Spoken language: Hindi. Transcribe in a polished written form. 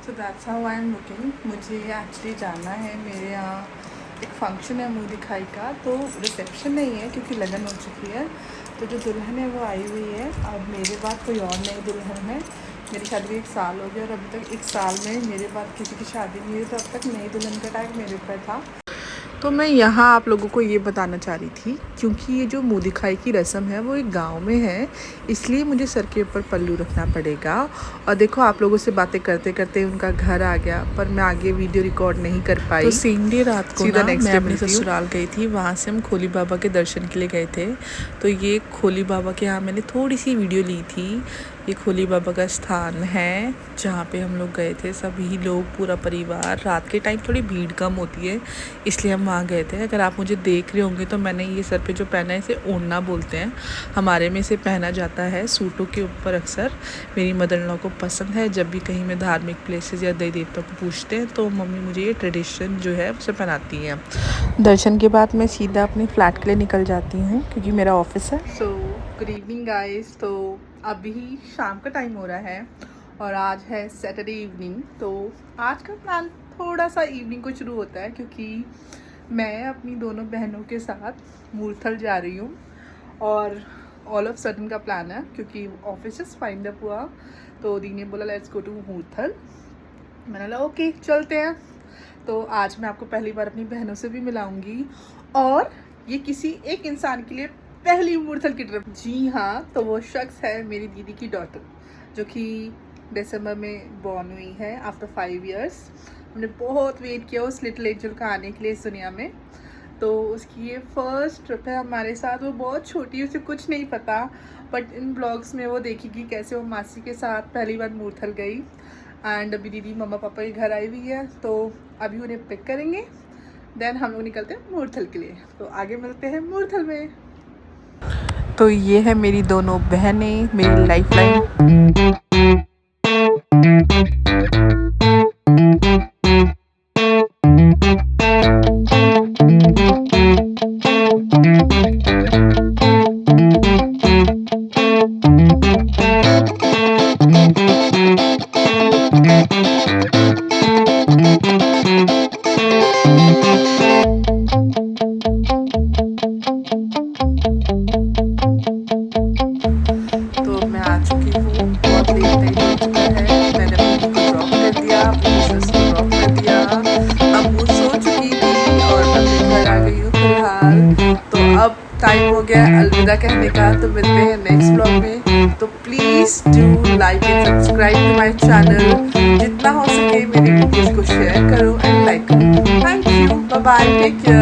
So that's how I am looking. मुझे एक्चुअली जाना है, मेरे यहाँ एक फंक्शन है मुँह दिखाई का, तो रिसेप्शन नहीं है क्योंकि लगन हो चुकी है। तो जो दुल्हन है वो आई हुई है, अब मेरे बाद कोई और नई दुल्हन है। मेरी शादी को 1 साल हो गया और अभी तक 1 साल में मेरे बाद किसी की शादी नहीं हुई, तो अब तक नई दुल्हन का टैग मेरे ऊपर था। तो मैं यहाँ आप लोगों को ये बताना चाह रही थी, क्योंकि ये जो मुँह दिखाई की रस्म है वो एक गांव में है, इसलिए मुझे सर के ऊपर पल्लू रखना पड़ेगा। और देखो आप लोगों से बातें करते करते उनका घर आ गया, पर मैं आगे वीडियो रिकॉर्ड नहीं कर पाई। तो सेम डे रात को ना मैं अपने ससुराल गई थी, वहाँ से हम खोली बाबा के दर्शन के लिए गए थे। तो ये खोली बाबा के यहाँ मैंने थोड़ी सी वीडियो ली थी। ये खोली बाबा का स्थान है जहाँ पे हम लोग गए थे, सभी लोग, पूरा परिवार। रात के टाइम थोड़ी भीड़ कम होती है, इसलिए हम वहाँ गए थे। अगर आप मुझे देख रहे होंगे तो मैंने ये सर पे जो पहना है इसे ओढ़ना बोलते हैं, हमारे में इसे पहना जाता है सूटों के ऊपर अक्सर। मेरी मदर इन लॉ को पसंद है, जब भी कहीं मैं धार्मिक प्लेसेस या देवी देवता को पूछते हैं तो मम्मी मुझे ये ट्रेडिशन जो है उसे पहनाती हैं। दर्शन के बाद मैं सीधा अपने फ्लैट के लिए निकल जाती हूँ क्योंकि मेरा ऑफिस है। So good evening guys. तो अभी शाम का टाइम हो रहा है और आज है सैटरडे इवनिंग। तो आज का प्लान थोड़ा सा इवनिंग को शुरू होता है क्योंकि मैं अपनी दोनों बहनों के साथ मूर्थल जा रही हूँ और ऑल ऑफ सडन का प्लान है क्योंकि ऑफिस जस्ट फाइंड अप हुआ। तो दी ने बोला लेट्स गो टू मूर्थल। मैंने बोला ओके चलते हैं। तो आज मैं आपको पहली बार अपनी बहनों से भी मिलाऊंगी और ये किसी एक इंसान के लिए पहली मूर्थल की ट्रिप। जी हाँ, तो वो शख्स है मेरी दीदी की डॉटर जो कि दिसंबर में बॉर्न हुई है आफ्टर 5 इयर्स। हमने बहुत वेट किया उस लिटिल एंजल का आने के लिए इस दुनिया में। तो उसकी ये फर्स्ट ट्रिप है हमारे साथ। वो बहुत छोटी है, उसे कुछ नहीं पता, बट इन ब्लॉग्स में वो देखेगी कैसे वो मासी के साथ पहली बार मूर्थल गई। एंड अभी दीदी मम्मा पापा के घर आई हुई है, तो अभी उन्हें पिक करेंगे, देन हम लोग निकलते हैं मूर्थल के लिए। तो आगे मिलते हैं मूर्थल में। तो ये है मेरी दोनों बहनें, मेरी लाइफलाइन। टाइम हो गया अलविदा कहने का। तो मिलते हैं नेक्स्ट ब्लॉग में। तो please do like and subscribe to my channel. जितना हो सके मेरी वीडियोस को शेयर करो एंड लाइक करो। Thank you, bye bye, take care.